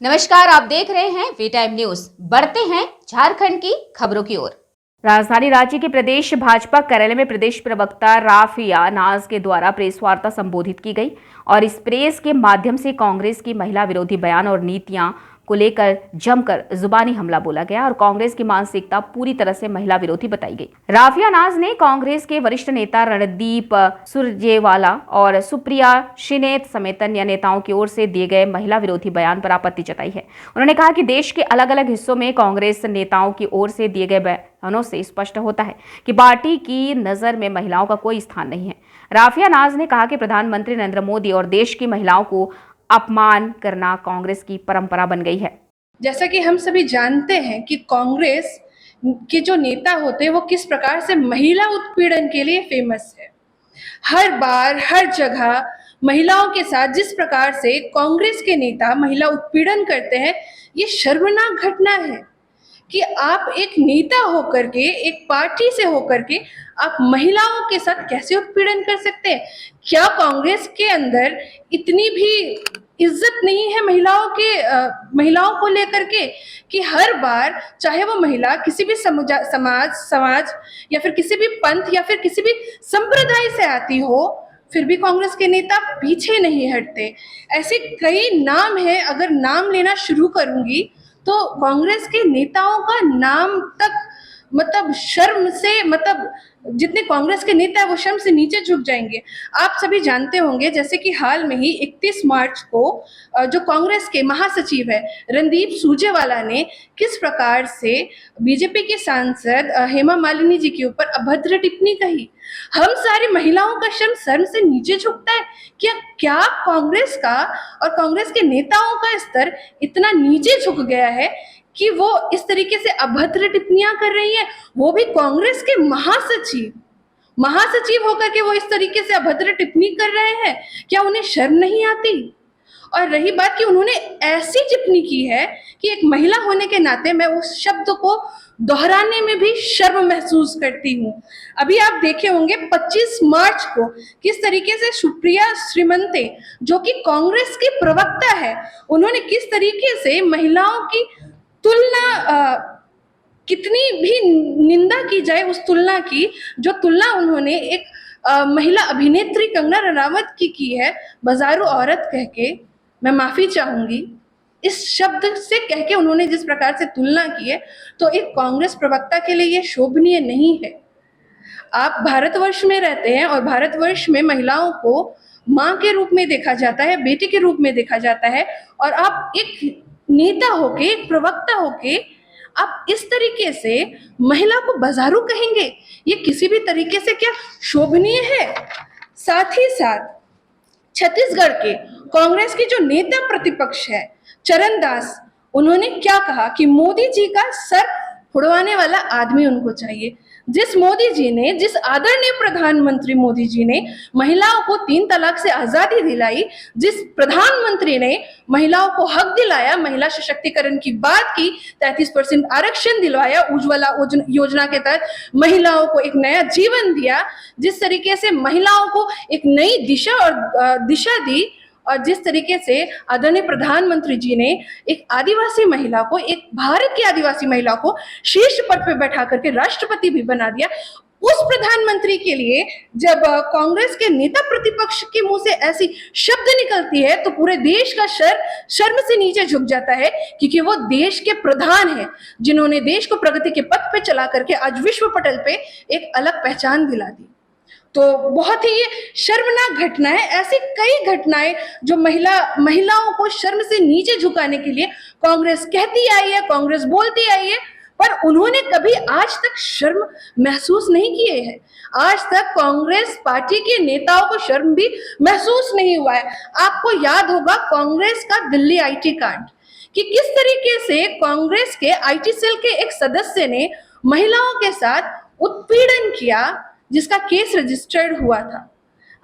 नमस्कार, आप देख रहे हैं वी टाइम न्यूज। बढ़ते हैं झारखंड की खबरों की ओर। राजधानी रांची के प्रदेश भाजपा कार्यालय में प्रदेश प्रवक्ता राफिया नाज के द्वारा प्रेस वार्ता संबोधित की गई और इस प्रेस के माध्यम से कांग्रेस की महिला विरोधी बयान और नीतियां को लेकर जमकर जुबानी हमला बोला गया और कांग्रेस की मानसिकता पूरी तरह से महिला विरोधी बताई गई। राफिया नाज ने कांग्रेस के वरिष्ठ नेता रणदीप सुरजेवाला और सुप्रिया शिनेत समेत अन्य नेताओं की ओर से दिए गए महिला विरोधी बयान पर आपत्ति जताई है। उन्होंने कहा कि देश के अलग अलग हिस्सों में कांग्रेस नेताओं की ओर से दिए गए बयानों से स्पष्ट होता है कि पार्टी की नजर में महिलाओं का कोई स्थान नहीं है। राफिया नाज ने कहा कि प्रधानमंत्री नरेंद्र मोदी और देश की महिलाओं को अपमान करना कांग्रेस की परंपरा बन गई है। जैसा कि हम सभी जानते हैं कि कांग्रेस के जो नेता होते हैं वो किस प्रकार से महिला उत्पीड़न के लिए फेमस है। हर बार हर जगह महिलाओं के साथ जिस प्रकार से कांग्रेस के नेता महिला उत्पीड़न करते हैं, ये शर्मनाक घटना है कि आप एक नेता होकर के, एक पार्टी से होकर के आप महिलाओं के साथ कैसे उत्पीड़न कर सकते हैं। क्या कांग्रेस के अंदर इतनी भी इज्जत नहीं है महिलाओं को लेकर के कि हर बार चाहे वो महिला किसी भी समाज या फिर किसी भी पंथ या फिर किसी भी संप्रदाय से आती हो, फिर भी कांग्रेस के नेता पीछे नहीं हटते। ऐसे कई नाम हैं, अगर नाम लेना शुरू करूंगी तो कांग्रेस के नेताओं का नाम तक शर्म से जितने कांग्रेस के नेता है वो शर्म से नीचे झुक जाएंगे। आप सभी जानते होंगे जैसे कि हाल में ही 31 मार्च को जो कांग्रेस के महासचिव है रणदीप सुरजेवाला ने किस प्रकार से बीजेपी के सांसद हेमा मालिनी जी के ऊपर अभद्र टिप्पणी कही। हम सारी महिलाओं का शर्म से नीचे झुकता है। क्या कांग्रेस का और कांग्रेस के नेताओं का स्तर इतना नीचे झुक गया है कि वो इस तरीके से अभद्र टिप्पणियां कर रही हैं, वो भी कांग्रेस के महासचिव होकर के वो इस तरीके से अभद्र टिप्पणी कर रहे हैं। क्या उन्हें शर्म नहीं आती? और रही बात कि उन्होंने ऐसी टिप्पणी की है कि एक महिला होने के नाते मैं उस शब्द को दोहराने में भी शर्म महसूस करती हूँ। अभी आप देखे होंगे 25 मार्च को किस तरीके से सुप्रिया श्रीमंते जो कि कांग्रेस की प्रवक्ता है, उन्होंने किस तरीके से महिलाओं की तुलना, कितनी भी निंदा की जाए उस तुलना की, जो तुलना उन्होंने एक महिला अभिनेत्री कंगना रनावत की है, बाजारू औरत कह के, मैं माफी चाहूंगी इस शब्द से कह के उन्होंने जिस प्रकार से तुलना की है, तो एक कांग्रेस प्रवक्ता के लिए यह शोभनीय नहीं है। आप भारतवर्ष में रहते हैं और भारतवर्ष में महिलाओं को माँ के रूप में देखा जाता है, बेटी के रूप में देखा जाता है, और आप एक नेता होके, एक प्रवक्ता होके आप इस तरीके से महिला को बाजारू कहेंगे, ये किसी भी तरीके से क्या शोभनीय है? साथ ही साथ छत्तीसगढ़ के कांग्रेस के जो नेता प्रतिपक्ष है चरण दास, उन्होंने क्या कहा कि मोदी जी का सर उड़वाने वाला आदमी उनको चाहिए। जिस आदरणीय प्रधानमंत्री मोदी जी ने महिलाओं को 3 तलाक से आजादी दिलाई, जिस प्रधानमंत्री ने महिलाओं को हक दिलाया, महिला सशक्तिकरण की बात की, 33% आरक्षण दिलवाया, उज्ज्वला योजना के तहत महिलाओं को एक नया जीवन दिया, जिस तरीके से महिलाओं को एक नई दिशा दी, और जिस तरीके से आदरणीय प्रधानमंत्री जी ने एक आदिवासी महिला को, एक भारत की आदिवासी महिला को शीर्ष पद पर बैठा करके राष्ट्रपति भी बना दिया, उस प्रधानमंत्री के लिए जब कांग्रेस के नेता प्रतिपक्ष के मुंह से ऐसी शब्द निकलती है तो पूरे देश का शर्म से नीचे झुक जाता है, क्योंकि वो देश के प्रधान हैं जिन्होंने देश को प्रगति के पथ पे चला करके आज विश्व पटल पे एक अलग पहचान दिला दी। तो बहुत ही ये शर्मनाक घटना है। ऐसी कई घटनाएं जो महिलाओं को शर्म से नीचे झुकाने के लिए कांग्रेस कहती आई है, कांग्रेस बोलती आई है, पर उन्होंने कभी आज तक शर्म महसूस नहीं किए है। आज तक कांग्रेस पार्टी के नेताओं को शर्म भी महसूस नहीं हुआ है। आपको याद होगा कांग्रेस का दिल्ली आईटी कांड, कि किस तरीके से कांग्रेस के आईटी सेल के एक सदस्य ने महिलाओं के साथ उत्पीड़न किया, जिसका केस रजिस्टर्ड हुआ था।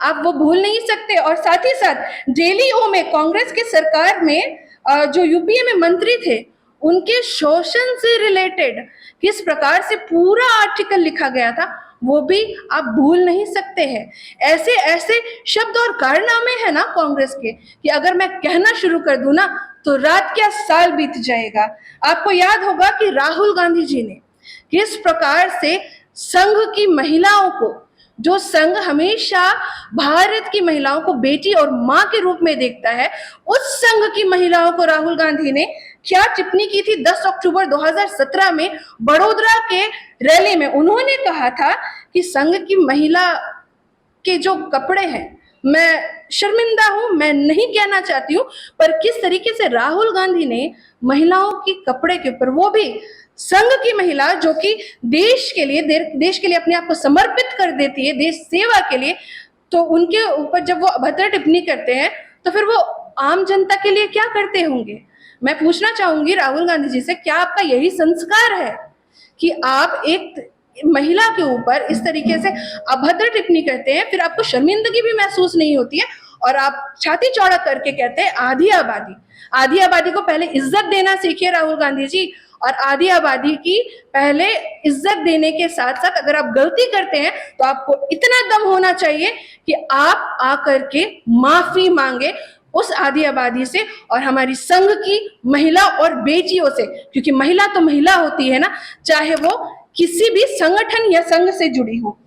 आप वो भूल नहीं सकते। और साथ ही साथ जेएलयू में कांग्रेस के सरकार में जो यूपीए में मंत्री थे, उनके शोषण से रिलेटेड किस प्रकार से पूरा आर्टिकल लिखा गया था, वो भी आप भूल नहीं सकते हैं। ऐसे ऐसे शब्द और कारनामे हैं ना कांग्रेस के कि अगर मैं कहना शुरू कर दूं ना तो रात क्या साल बीत जाएगा। आपको याद होगा कि राहुल गांधी जी ने किस प्रकार से संघ की महिलाओं को, जो संघ हमेशा भारत की महिलाओं को बेटी और मां के रूप में देखता है, उस संघ की महिलाओं को राहुल गांधी ने क्या टिप्पणी की थी 10 अक्टूबर 2017 में बड़ोदरा के रैली में। उन्होंने कहा था कि संघ की महिला के जो कपड़े हैं, मैं शर्मिंदा हूं, मैं नहीं कहना चाहती हूं, पर किस तरीके से राहुल गांधी ने महिलाओं की कपड़े के ऊपर, वो भी संघ की महिला जो कि देश के लिए अपने आप को समर्पित कर देती है देश सेवा के लिए, तो उनके ऊपर जब वो अभद्र टिप्पणी करते हैं तो फिर वो आम जनता के लिए क्या करते होंगे। मैं पूछना चाहूंगी राहुल गांधी जी से, क्या आपका यही संस्कार है कि आप एक महिला के ऊपर इस तरीके से अभद्र टिप्पणी करते हैं, फिर आपको शर्मिंदगी भी महसूस नहीं होती है और आप छाती चौड़ा करके कहते हैं आधी आबादी। आधी आबादी को पहले इज्जत देना सीखिए राहुल गांधी जी, और आधी आबादी की पहले इज्जत देने के साथ साथ अगर आप गलती करते हैं तो आपको इतना दम होना चाहिए कि आप आकर के माफी मांगे उस आधी आबादी से और हमारी संघ की महिला और बेटियों से, क्योंकि महिला तो महिला होती है ना, चाहे वो किसी भी संगठन या संघ से जुड़ी हो।